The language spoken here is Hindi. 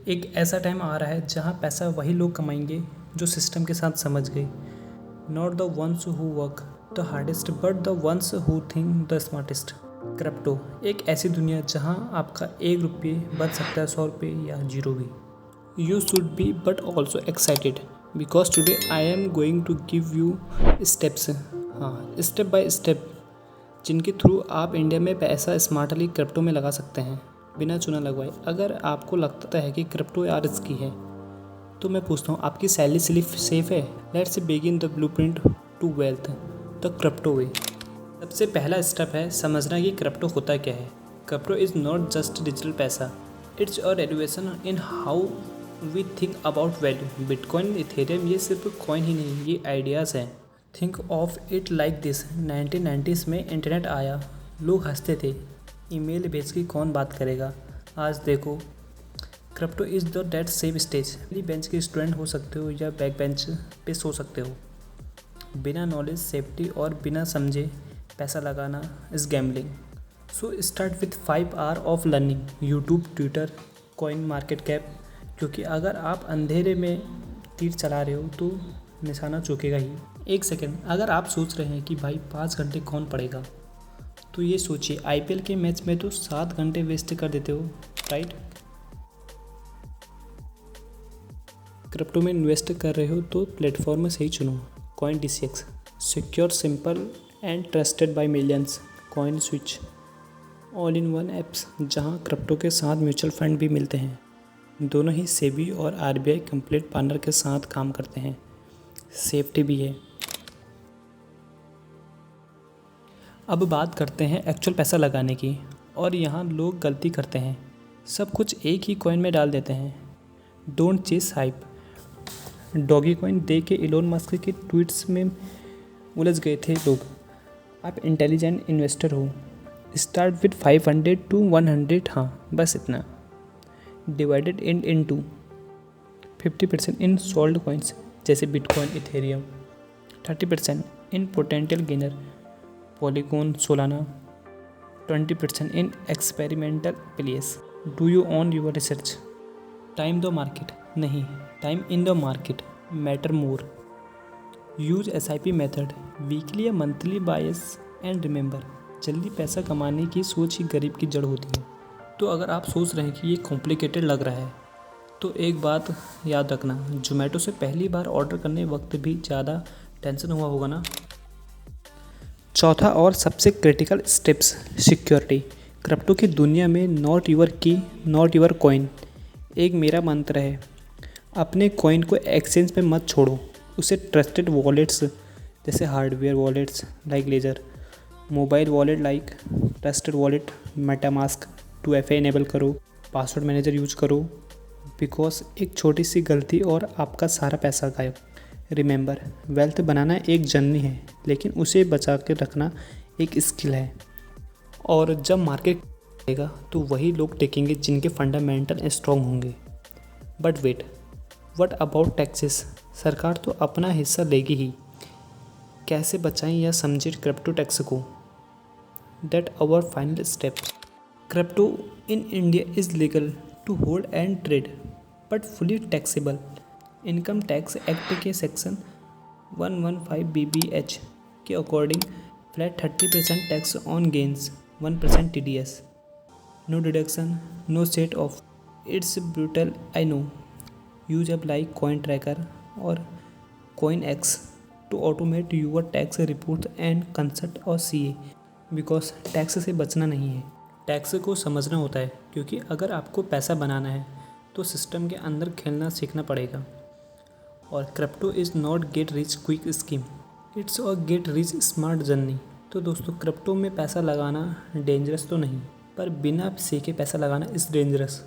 एक ऐसा टाइम आ रहा है जहाँ पैसा वही लोग कमाएंगे जो सिस्टम के साथ समझ गए। Not the ones who work the hardest but the ones who think the smartest. Crypto एक ऐसी दुनिया जहाँ आपका 1 रुपये बच सकता है 100 रुपये या 0 भी। You should be but also excited because today I am going to give you steps, हाँ स्टेप बाय स्टेप, जिनके थ्रू आप इंडिया में पैसा स्मार्टली क्रिप्टो में लगा सकते हैं बिना चूना लगवाए। अगर आपको लगता है कि क्रिप्टो यार रिस्की है तो मैं पूछता हूँ, आपकी सैलरी स्लिप सेफ है? Let's begin the blueprint to wealth, the crypto way. सबसे पहला स्टेप है समझना कि क्रिप्टो होता क्या है। Crypto is not just digital पैसा, it's a revolution in how we think about value. Bitcoin, ethereum ये सिर्फ कॉइन ही नहीं, ये आइडियाज़ हैं। Think of it like this, 1990s में इंटरनेट आया, लोग हंसते थे, ईमेल भेज के कौन बात करेगा। आज देखो, crypto is the date safe stage. पहली बेंच के स्टूडेंट हो सकते हो या बैक बेंच पे सो सकते हो। बिना नॉलेज, सेफ्टी और बिना समझे पैसा लगाना is gambling. So start with 5 hour of learning, YouTube, Twitter, coin market cap. क्योंकि अगर आप अंधेरे में तीर चला रहे हो तो निशाना चूकेगा ही। एक सेकेंड, अगर आप सोच रहे हैं कि भाई 5 घंटे कौन पड़ेगा, तो ये सोचिए आईपीएल के मैच में तो 7 घंटे वेस्ट कर देते हो, राइट। क्रिप्टो में इन्वेस्ट कर रहे हो तो प्लेटफॉर्म सही चुनो। Coin DCX, secure, simple and trusted by millions. Coin switch, all in one apps जहां क्रिप्टो के साथ म्यूचुअल फंड भी मिलते हैं। दोनों ही सेबी और RBI कंप्लीट पार्टनर के साथ काम करते हैं, सेफ्टी भी है। अब बात करते हैं एक्चुअल पैसा लगाने की, और यहाँ लोग गलती करते हैं, सब कुछ एक ही कॉइन में डाल देते हैं। Don't chase hype. Dogecoin देख के इलोन मस्क के ट्वीट्स में उलझ गए थे लोग। आप इंटेलिजेंट इन्वेस्टर हो, स्टार्ट विद 500 to 100, हाँ बस इतना। Divided into 50% in solid coins जैसे bitcoin, ethereum. 30% in potential gainer, polygon, solana. 20% in experimental place. Do you own your research? Time the market नहीं, time in the market matter more. Use SIP method, weekly या मंथली बायस। एंड रिमेंबर, जल्दी पैसा कमाने की सोच ही गरीब की जड़ होती है। तो अगर आप सोच रहे हैं कि ये कॉम्प्लिकेटेड लग रहा है तो एक बात याद रखना, जोमेटो से पहली बार ऑर्डर करने वक्त भी ज़्यादा टेंशन हुआ होगा ना। चौथा और सबसे क्रिटिकल स्टेप्स, सिक्योरिटी। क्रिप्टो की दुनिया में नॉट यूर की, नॉट यूर कॉइन एक मेरा मंत्र है। अपने कॉइन को एक्सचेंज पे मत छोड़ो, उसे ट्रस्टेड वॉलेट्स जैसे hardware wallets like Ledger, mobile wallet like trusted wallet, MetaMask 2FA enable करो, पासवर्ड मैनेजर यूज करो। बिकॉज एक छोटी सी गलती और आपका सारा पैसा गायब। रिमेंबर, वेल्थ बनाना एक जर्नी है, लेकिन उसे बचा के रखना एक स्किल है। और जब मार्केट आएगा तो वही लोग टिकेंगे जिनके फंडामेंटल स्ट्रॉन्ग होंगे। But wait, what about taxes? सरकार तो अपना हिस्सा लेगी ही, कैसे बचाएं या समझें क्रिप्टो टैक्स को? That our final step. Crypto in India is legal to hold and trade but fully taxable. Income tax act के सेक्शन 115 BBH के according flat 30% tax on gains, 1% TDS, no deduction, no set off. It's brutal, I know. Use अब लाइक कॉइन ट्रैकर और CoinX to automate your tax report and consult और CA। बिकॉज टैक्स से बचना नहीं है, टैक्स को समझना होता है। क्योंकि अगर आपको पैसा बनाना है तो सिस्टम के अंदर खेलना सीखना पड़ेगा। और crypto is not get rich quick scheme, it's a get rich smart journey. तो दोस्तों, क्रिप्टो में पैसा लगाना डेंजरस तो नहीं, पर बिना सीखे पैसा लगाना इज़ डेंजरस।